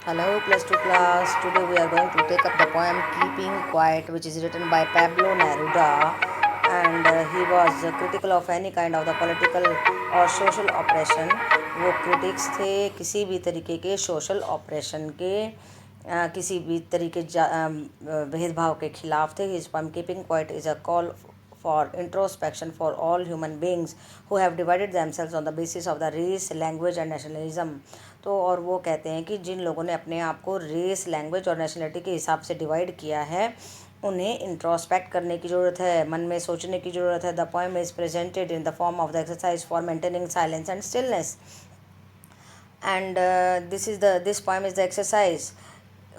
Hello, plus two class. Today we are going to take up the poem Keeping Quiet, which is written by Pablo Neruda. And he was critical of any kind of the political और social oppression. वो critics थे किसी भी तरीके के social oppression के, किसी भी तरीके भेदभाव के खिलाफ थे. His poem Keeping Quiet is a call for introspection for all human beings who have divided themselves on the basis of the race, language and nationalism. तो और वो कहते हैं कि जिन लोगों ने अपने आप को रेस, लैंग्वेज और नेशनलिटी के हिसाब से डिवाइड किया है, उन्हें इंट्रोस्पेक्ट करने की ज़रूरत है, मन में सोचने की ज़रूरत है. The poem is presented in the form of the exercise for maintaining silence and stillness. And this poem is the exercise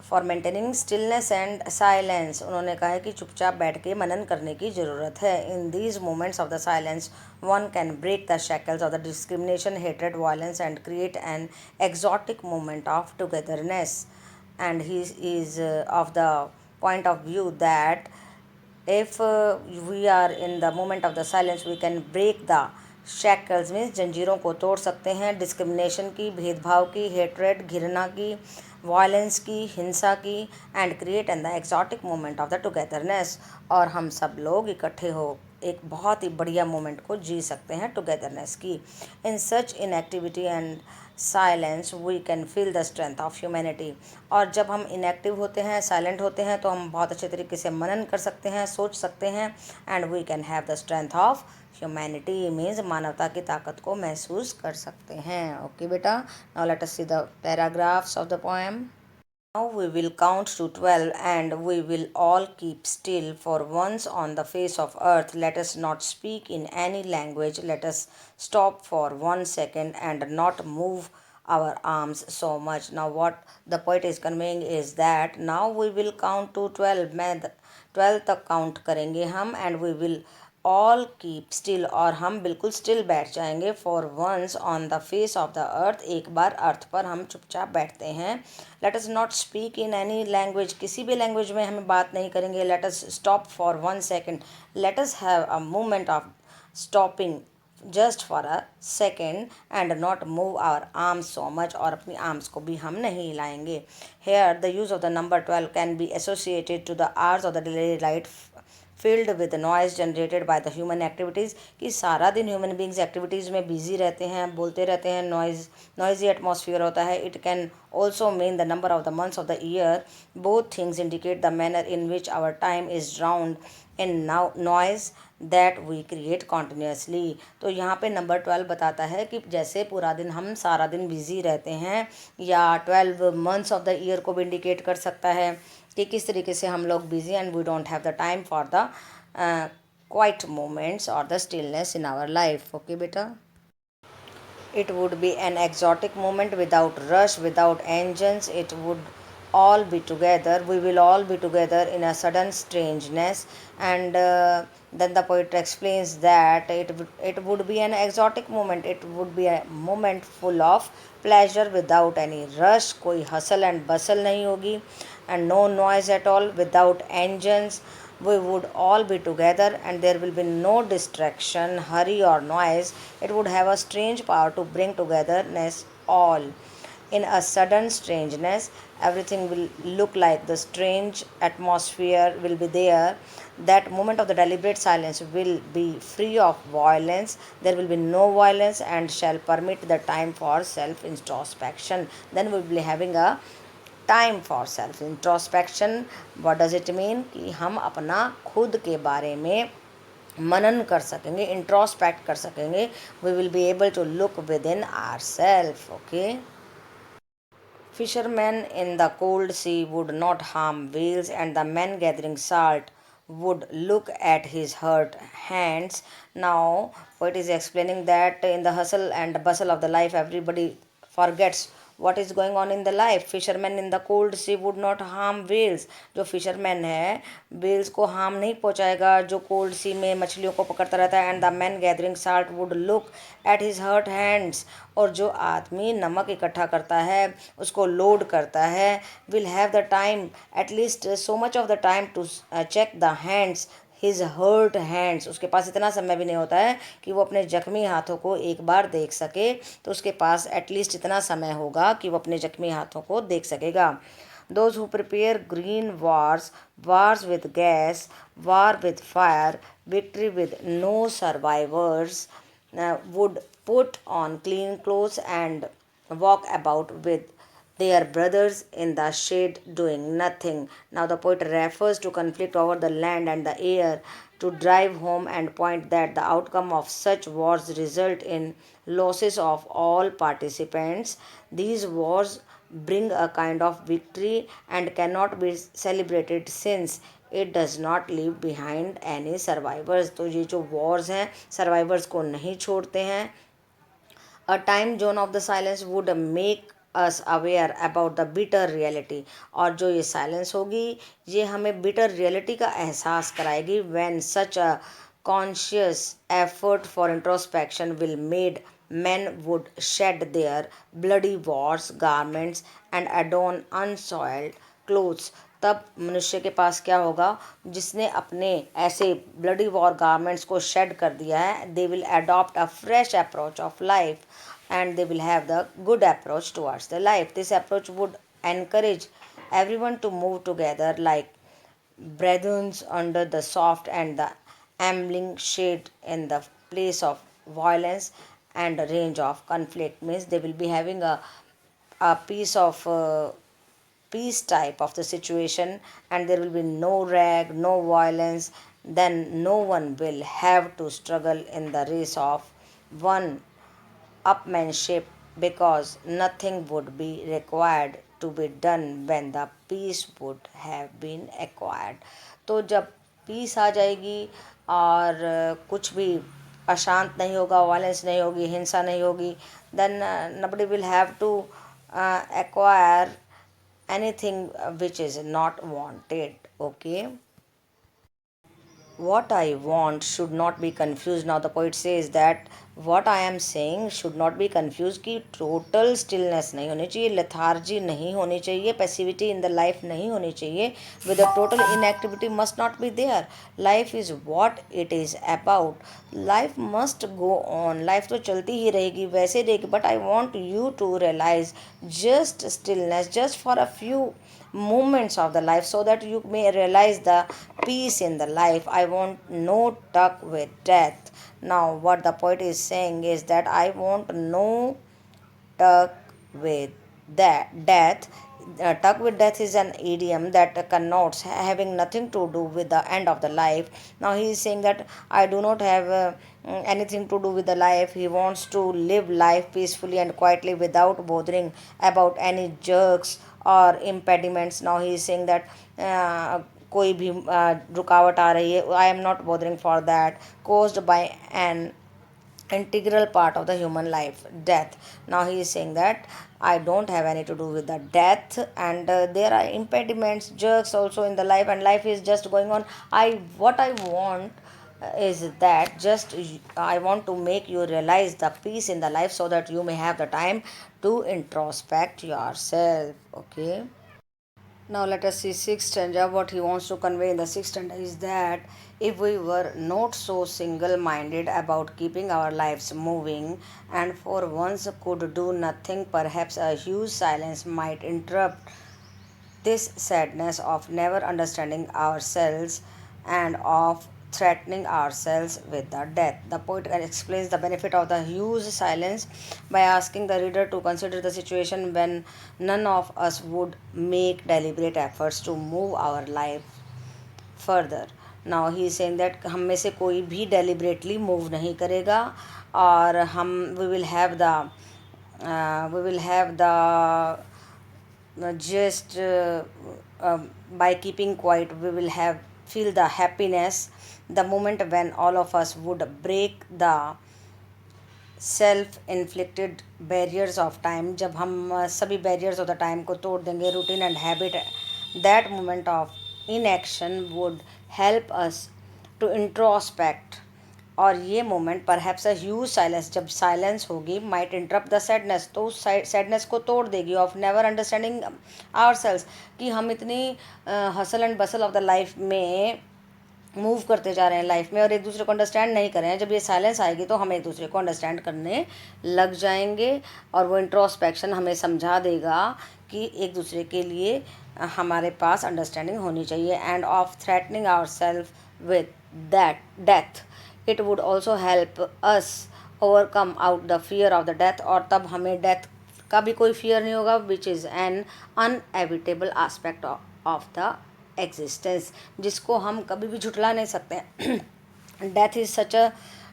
for maintaining stillness and silence. उन्होंने कहा है कि चुपचाप बैठ के मनन करने की ज़रूरत है. In these moments of the silence one can break the shackles of the discrimination, hatred, violence and create an exotic moment of togetherness. And he is of the point of view that if we are in the moment of the silence, we can break the shackles means जंजीरों को तोड़ सकते हैं, discrimination की, भेदभाव की, hatred, घृणा की, वायलेंस की, हिंसा की, and create an the exotic moment of the togetherness. और हम सब लोग इकट्ठे हो एक बहुत ही बढ़िया मोमेंट को जी सकते हैं टुगेदरनेस की. In such in activity and silence we can feel the strength of humanity. और जब हम इनएक्टिव होते हैं, साइलेंट होते हैं, तो हम बहुत अच्छे तरीके से मनन कर सकते हैं, सोच सकते हैं. And we can have the strength of humanity means मानवता की ताकत को महसूस कर सकते हैं. ओके बेटा, now let us see the paragraphs of the poem. Now we will count to 12 and we will all keep still for once on the face of earth. Let us not speak in any language. Let us stop for 1 second and not move our arms so much. Now what the poet is conveying is that now we will count to 12. मैं 12 तक count करेंगे हम and we will all keep still और हम बिल्कुल still बैठ जाएंगे. For once on the face of the earth, एक बार अर्थ पर हम चुपचाप बैठते हैं. Let us not speak in any language, किसी भी लैंग्वेज में हम बात नहीं करेंगे. Let us stop for 1 second. Let us have a moment of stopping just for a second and not move our arms so much, और अपनी arms को भी हम नहीं हिलाएंगे. Here the use of the number 12 can be associated to the hours of the daily life filled with noise generated by the human activities. कि सारा दिन ह्यूमन बींग्स एक्टिविटीज़ में बिजी रहते हैं, बोलते रहते हैं, नॉइजी एटमॉस्फेयर होता है. It can also mean the number of the months of the year. Both things indicate the manner in which our time is drowned in noise that we create continuously. तो यहाँ पे number 12 बताता है कि जैसे पूरा दिन हम सारा दिन बिजी रहते हैं, या 12 मंथ्स ऑफ द ईयर को भी इंडिकेट कर सकता है कि किस तरीके से हम लोग busy and we don't have the time for the quiet moments और the stillness in our life. Okay बेटा. It would be an exotic moment without rush, without engines. It would all be together. We will all be together in a sudden strangeness. And then the poet explains that it would be an exotic moment. It would be a moment full of pleasure without any rush. कोई hustle and bustle नहीं होगी. And no noise at all, without engines. We would all be together and there will be no distraction, hurry or noise. It would have a strange power to bring togetherness all. In a sudden strangeness, everything will look like the strange atmosphere will be there. That moment of the deliberate silence will be free of violence. There will be no violence and shall permit the time for self introspection. Then we will be having a time for self introspection. What does it mean कि हम अपना खुद के बारे में मनन कर सकेंगे, introspect कर सकेंगे. We will be able to look within our self. Okay. Fishermen in the cold sea would not harm whales, and the men gathering salt would look at his hurt hands. Now, poet is explaining that in the hustle and bustle of the life, everybody forgets what is going on in the life. Fishermen in the cold sea would not harm whales. जो fisherman है whales को harm नहीं पहुँचाएगा जो cold sea में मछलियों को पकड़ता रहता है. And the man gathering salt would look at his hurt hands. और जो आदमी नमक इकट्ठा करता है, उसको लोड करता है, will have the time, at least so much of the time to check the hands his hurt hands, उसके पास इतना समय भी नहीं होता है कि वो अपने जख्मी हाथों को एक बार देख सके, तो उसके पास एटलीस्ट इतना समय होगा कि वो अपने जख्मी हाथों को देख सकेगा. Those who prepare green wars, wars with gas, war with fire, victory with no survivors, would put on clean clothes and walk about with their brothers in the shade doing nothing. Now, the poet refers to conflict over the land and the air to drive home and point that the outcome of such wars result in losses of all participants. These wars bring a kind of victory and cannot be celebrated since it does not leave behind any survivors. तो ये जो wars हैं survivors को नहीं छोड़ते हैं. A time zone of the silence would make us aware about the bitter reality. और जो ये silence होगी ये हमें bitter reality का एहसास कराएगी. When such a conscious effort for introspection will made, men would shed their bloody wars garments and adorn unsoiled clothes. तब मनुष्य के पास क्या होगा, जिसने अपने ऐसे ब्लडी वॉर गारमेंट्स को शेड कर दिया है. They will adopt a fresh approach of life and they will have the good approach towards the life. This approach would encourage everyone to move together like brethren under the soft and the ambling shade in the place of violence and range of conflict. Means they will be having a piece of peace type of the situation, and there will be no rag, no violence. Then no one will have to struggle in the race of one upmanship, because nothing would be required to be done when the peace would have been acquired. तो जब piece आ जाएगी और कुछ भी अशांत नहीं होगा, violence नहीं होगी, हिंसा नहीं होगी, then nobody will have to acquire anything which is not wanted. Okay. What I want should not be confused. Now the poet says that what I am saying should not be confused, कि total stillness नहीं होनी चाहिए, lethargy नहीं होनी चाहिए, passivity in the life नहीं होनी चाहिए, with a total inactivity must not be there. Life is what it is about. Life must go on. Life तो चलती ही रहेगी, वैसे रहेगी, but I want you to realize just stillness, just for a few moments of the life, so that you may realize the peace in the life. I want no tuck with death. Now what the poet is saying is that I want no tuck with that death. Tuck with death is an idiom that connotes having nothing to do with the end of the life. Now he is saying that I do not have anything to do with the life. He wants to live life peacefully and quietly without bothering about any jerks और impediments. Now he is saying that कोई भी रुकावट आ रही है, I am not bothering for that, caused by an integral part of the human life, death. Now he is saying that I don't have any to do with the death, and there are impediments, jerks also in the life, and life is just going on. What I want is that just I want to make you realize the peace in the life, so that you may have the time to introspect yourself. Okay. Now let us see sixth stanza. What he wants to convey in the sixth stanza is that if we were not so single-minded about keeping our lives moving, and for once could do nothing, perhaps a huge silence might interrupt this sadness of never understanding ourselves and of threatening ourselves with the death. The poet explains the benefit of the huge silence by asking the reader to consider the situation when none of us would make deliberate efforts to move our life further. Now he is saying that हम में से कोई भी deliberately move नहीं करेगा, और हम we will have the just by keeping quiet we will have feel the happiness, the moment when all of us would break the self inflicted barriers of time. जब हम सभी बैरियर्स ऑफ द टाइम को तोड़ देंगे, routine and habit, that moment of inaction would help us to introspect. और ये moment perhaps a huge silence, जब silence होगी, माइट इंटरप्ट द सैडनेस, तो उस सैडनेस को तोड़ देगी, of never understanding our selves, कि हम इतनी hustle and bustle of the life में मूव करते जा रहे हैं लाइफ में और एक दूसरे को अंडरस्टैंड नहीं कर रहे हैं, जब ये साइलेंस आएगी तो हम एक दूसरे को अंडरस्टैंड करने लग जाएंगे और वो इंट्रोस्पेक्शन हमें समझा देगा कि एक दूसरे के लिए हमारे पास अंडरस्टैंडिंग होनी चाहिए। And of threatening our self with that death, it would also help us overcome out the fear of the death, और तब हमें डेथ का भी कोई फियर नहीं होगा, which is an inevitable aspect of the existence, जिसको हम कभी भी झुटला नहीं सकते हैं। Death is such a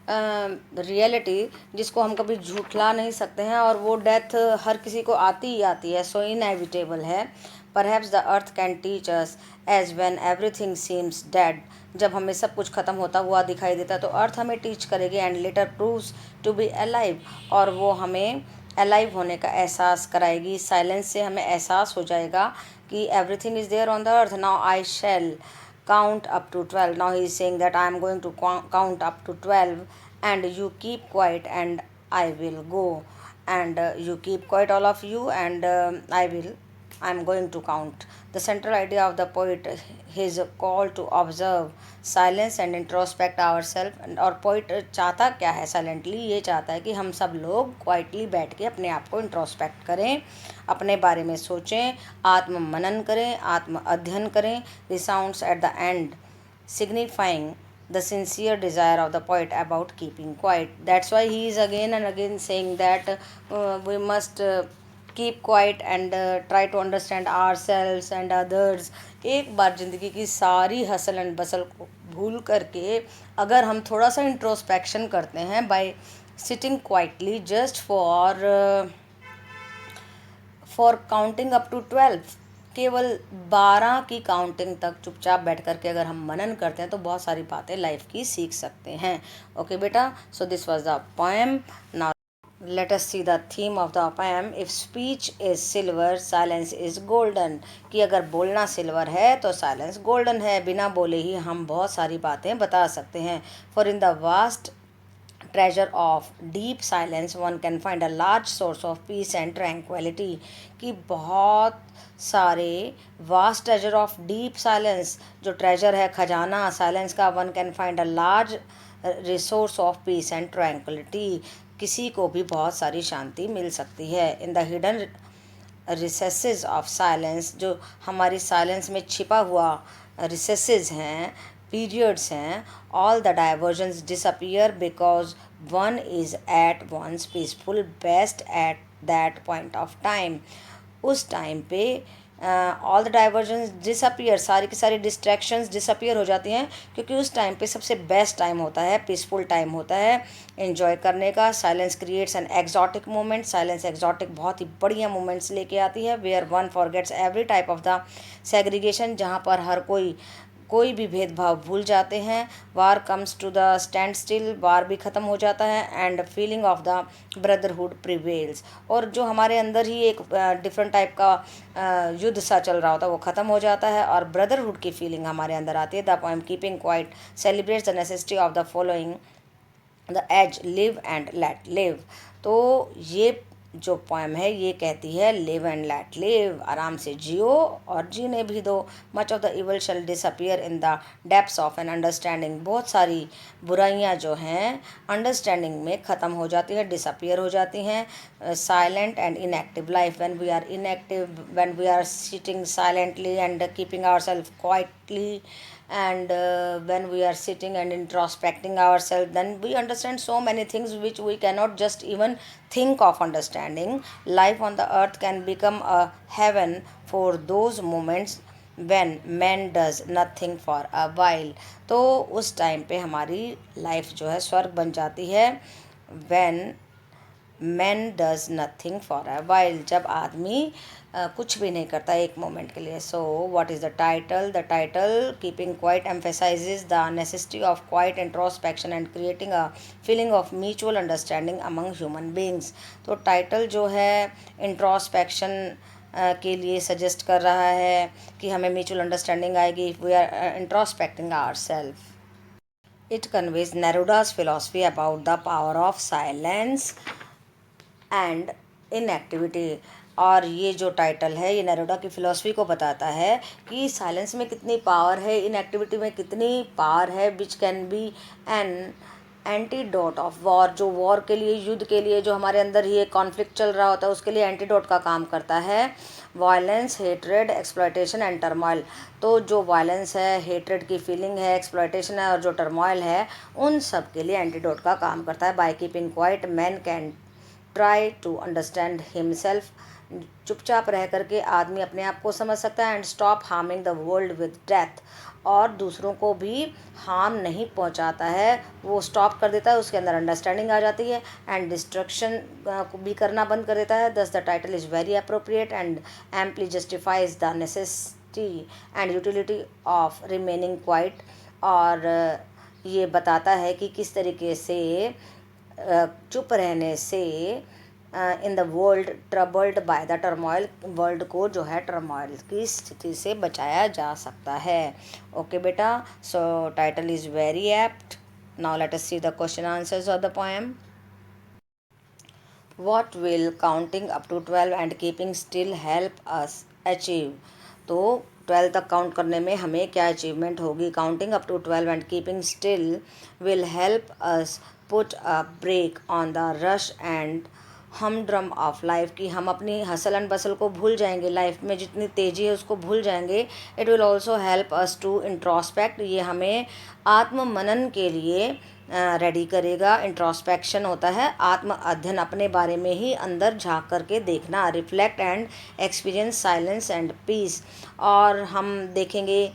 reality जिसको हम कभी झूठला नहीं सकते हैं, और वो डेथ हर किसी को आती ही आती है, सो इनएविटेबल है। Perhaps the earth can teach us as when everything seems dead, जब हमें सब कुछ ख़त्म होता हुआ दिखाई देता तो अर्थ हमें टीच करेगी। And later proves to be alive, और वो हमें अलाइव होने का एहसास कराएगी। साइलेंस से हमें एहसास हो जाएगा कि everything is there on the earth. Now I shall count up to 12. Now he is saying that I am going to count up to 12 and you keep quiet and I will go, and you keep quiet all of you, and I am going to count. The central idea of the poet, his call to observe silence and introspect ourselves, और poet चाहता क्या है silently, ये चाहता है कि हम सब लोग क्वाइटली बैठ के अपने आप को इंट्रोस्पेक्ट करें, अपने बारे में सोचें, आत्म मनन करें, आत्म अध्ययन करें। Resounds at the end signifying the sincere desire of the poet about keeping quiet. That's why he is again and again saying that we must keep quiet and try to understand ourselves and others. एक बार ज़िंदगी की सारी hustle and बसल को भूल करके अगर हम थोड़ा सा इंट्रोस्पेक्शन करते हैं by sitting quietly just for counting up to 12, केवल 12 की काउंटिंग तक चुपचाप बैठ करके अगर हम मनन करते हैं तो बहुत सारी बातें लाइफ की सीख सकते हैं। ओके बेटा, so this was the poem. Now let us see the theme of the poem. If speech is silver silence is golden, कि अगर बोलना सिल्वर है तो साइलेंस गोल्डन है, बिना बोले ही हम बहुत सारी बातें बता सकते हैं। For in the vast treasure of deep silence one can find a large source of peace and tranquility, कि बहुत सारे vast treasure of deep silence, जो ट्रेजर है खजाना साइलेंस का, one can find a large resource of peace and tranquillity, किसी को भी बहुत सारी शांति मिल सकती है। In the hidden recesses of silence, जो हमारी साइलेंस में छिपा हुआ रिसेसेस हैं, पीरियड्स हैं, all the diversions disappear because one is at once peaceful best at that point of time. उस टाइम पे ऑल द डाइवर्जन्स डिसअपियर, सारी की सारी डिस्ट्रैक्शंस डिसअपियर हो जाती हैं, क्योंकि उस टाइम पे सबसे बेस्ट टाइम होता है, पीसफुल टाइम होता है एंजॉय करने का। Silence creates an exotic moment, silence exotic बहुत ही बढ़िया मोमेंट्स लेके आती है। Where one forgets every type of the segregation, जहाँ पर हर कोई भी भेदभाव भूल जाते हैं। War comes to the stand still, war भी ख़त्म हो जाता है। And feeling of the brotherhood prevails, और जो हमारे अंदर ही एक डिफरेंट टाइप का युद्ध सा चल रहा होता है वो ख़त्म हो जाता है और ब्रदरहुड की फीलिंग हमारे अंदर आती है। The poem keeping quiet celebrates the necessity of the following the as live and let live. तो ये जो पोएम है ये कहती है लिव एंड लेट लिव, आराम से जियो और जीने भी दो। Much of the evil shall disappear in the depths of an understanding, बहुत सारी बुराइयां जो हैं अंडरस्टैंडिंग में ख़त्म हो जाती है, डिसअपियर हो जाती हैं। Silent and inactive life, when we are inactive, when we are sitting silently and keeping ourself quietly, and when we are sitting and introspecting ourselves, then we understand so many things which we cannot just even think of understanding. Life on the earth can become a heaven for those moments when man does nothing for a while. तो उस time पे हमारी life जो है स्वर्ग बन जाती है। when man does nothing for a while, जब आदमी कुछ भी नहीं करता एक मोमेंट के लिए। So what is the title? The title keeping quiet emphasises the necessity of quite introspection and creating a feeling of mutual understanding among human beings. तो टाइटल जो है इंट्रोस्पेक्शन के लिए सजेस्ट कर रहा है कि हमें म्यूचुअल अंडरस्टैंडिंग आएगी if we are introspecting ourself. It conveys Neruda's philosophy about the power of silence and inactivity, और ये जो टाइटल है ये नेरूदा की फ़िलॉसफी को बताता है कि साइलेंस में कितनी पावर है, इनएक्टिविटी में कितनी पावर है, which can be an antidote of war, जो वॉर के लिए, युद्ध के लिए, जो हमारे अंदर ही एक कॉन्फ्लिक्ट चल रहा होता है उसके लिए एंटीडोट का काम करता है। Violence, hatred, exploitation and turmoil. तो जो वायलेंस है, हेट्रेड की फीलिंग है, एक्सप्लॉयटेशन है और जो टर्मोइल है, उन सब के लिए एंटीडोट का काम करता है। By keeping quiet man can try to understand himself. चुपचाप रह करके आदमी अपने आप को समझ सकता है। And stop harming the world with death, और दूसरों को भी हार्म नहीं पहुंचाता है, वो स्टॉप कर देता है, उसके अंदर अंडरस्टैंडिंग आ जाती है। एंड डिस्ट्रक्शन को भी करना बंद कर देता है। दस the title is very appropriate and amply justifies the necessity and utility of remaining quite. और ये बताता है कि किस तरीके से चुप रहने से in the world troubled by the turmoil, world को जो है टर्मोइल की स्थिति से बचाया जा सकता है। ओके बेटा, सो title is very apt. Now let us see the question answers of the poem. What will counting up to 12 and keeping still help us achieve? तो 12 तक काउंट करने में हमें क्या अचीवमेंट होगी? Counting up to 12 and keeping still will help us put a brake on the rush and humdrum of life, की हम अपनी हसल एंड बसल को भूल जाएंगे, लाइफ में जितनी तेज़ी है उसको भूल जाएंगे। It will also help us to introspect, ये हमें आत्म मनन के लिए रेडी करेगा। इंट्रोस्पेक्शन होता है आत्म अध्ययन, अपने बारे में ही अंदर झांक करके देखना। Reflect and experience silence and peace, और हम देखेंगे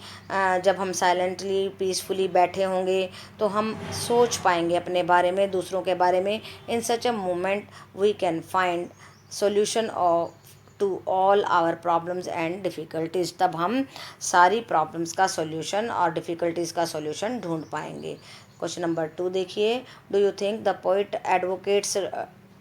जब हम साइलेंटली पीसफुली बैठे होंगे तो हम सोच पाएंगे अपने बारे में, दूसरों के बारे में। In such a moment we can find solution of to all our problems and difficulties, तब हम सारी प्रॉब्लम्स का सॉल्यूशन और डिफ़िकल्टीज़ का सॉल्यूशन ढूंढ पाएंगे। क्वेश्चन नंबर 2 देखिए। Do you think the poet advocates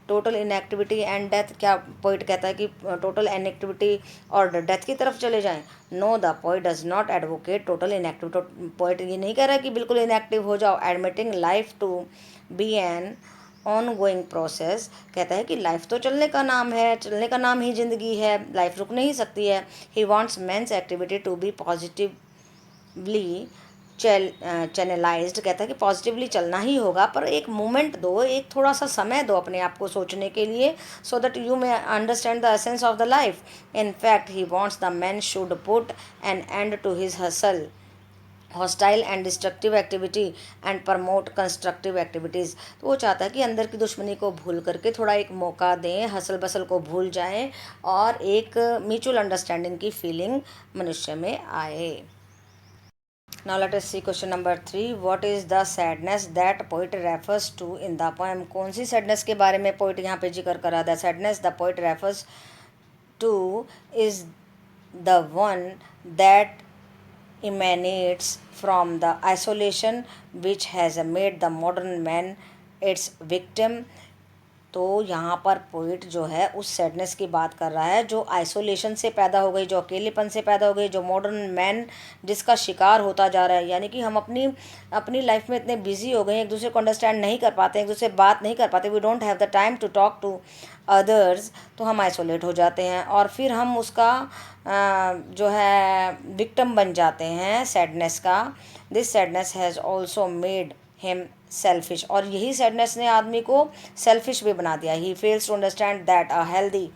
total inactivity and death? क्या पोइट कहता है कि टोटल इनएक्टिविटी और डेथ की तरफ चले जाएं? No, the poet does not advocate total inactivity. Poet ये नहीं कह रहा कि बिल्कुल इनएक्टिव हो जाओ। Admitting life to be an ongoing process, कहता है कि लाइफ तो चलने का नाम है, चलने का नाम ही ज़िंदगी है, लाइफ रुक नहीं सकती है। He wants men's activity to be positively channelized, कहता है कि पॉजिटिवली चलना ही होगा, पर एक मोमेंट दो, एक थोड़ा सा समय दो अपने आप को सोचने के लिए, so that you may understand the essence of the life. In fact he wants the man should put an end to his hustle hostile and destructive activity and promote constructive activities. तो वो चाहता है कि अंदर की दुश्मनी को भूल करके थोड़ा एक मौका दें, हसल बसल को भूल जाएं और एक म्यूचुअल अंडरस्टैंडिंग की फीलिंग मनुष्य में आए। Now let us see question number 3. What is the sadness that poet refers to in the poem? कौन सी sadness के बारे में poet यहाँ पे जिक्र करा? The sadness the poet refers to is the one that emanates from the isolation which has made the modern man its victim. तो यहाँ पर पोइट जो है उस सैडनेस की बात कर रहा है जो आइसोलेशन से पैदा हो गई, जो अकेलेपन से पैदा हो गई, जो मॉडर्न मैन जिसका शिकार होता जा रहा है। यानी कि हम अपनी अपनी लाइफ में इतने बिजी हो गए, एक दूसरे को अंडरस्टैंड नहीं कर पाते, एक दूसरे से बात नहीं कर पाते, we don't have the time to talk to others, तो हम आइसोलेट हो जाते हैं और फिर हम उसका जो है विक्टिम बन जाते हैं सैडनेस का। This sadness has also made him selfish, और यही सैडनेस ने आदमी को सेल्फिश भी बना दिया। He fails to understand that a healthy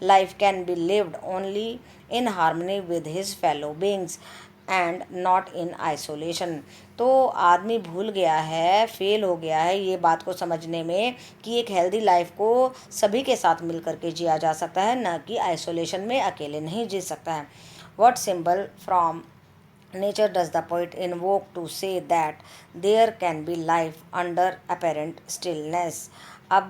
life can be lived only in harmony with his fellow beings and not in isolation. तो आदमी भूल गया है, फेल हो गया है ये बात को समझने में कि एक हेल्दी लाइफ को सभी के साथ मिल करके जिया जा सकता है, न कि आइसोलेशन में अकेले नहीं जी सकता है। What symbol from nature does the poet invoke to say that there can be life under apparent stillness? अब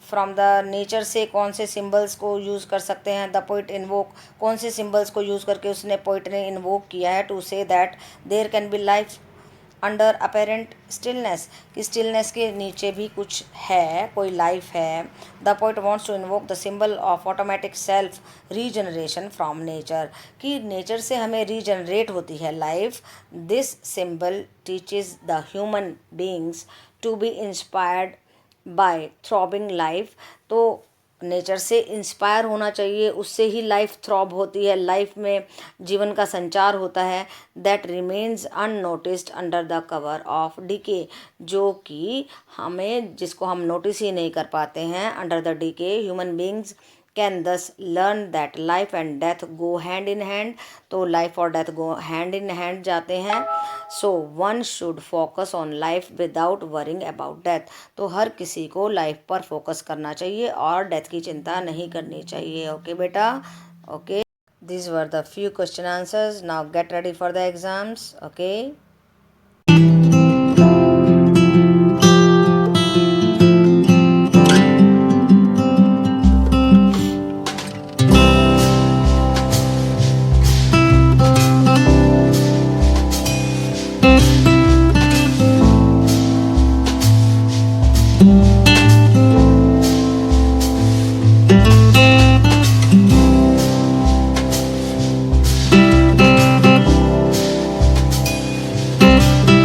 फ्रॉम द नेचर से कौन से सिम्बल्स को यूज़ कर सकते हैं? द पोइट इन्वोक, कौन से सिम्बल्स को यूज़ करके उसने पोइट ने इन्वोक किया है to say that there can be life under apparent stillness, कि स्टिलनेस के नीचे भी कुछ है, कोई लाइफ है। The poet wants to invoke the symbol of automatic self regeneration from nature, कि नेचर से हमें रीजनरेट होती है life. This symbol teaches the human beings to be inspired by throbbing life. तो नेचर से इंस्पायर होना चाहिए, उससे ही लाइफ थ्रॉब होती है, लाइफ में जीवन का संचार होता है। That remains unnoticed under the cover of decay, जो कि हमें, जिसको हम नोटिस ही नहीं कर पाते हैं under the decay. Human beings can thus learn that life and death go hand in hand, तो लाइफ और death go hand in hand जाते हैं। So one should focus on life without worrying about death, तो हर किसी को life पर focus करना चाहिए और डेथ की चिंता नहीं करनी चाहिए। ओके बेटा, okay, these were the few question answers. Now get ready for the exams. Okay.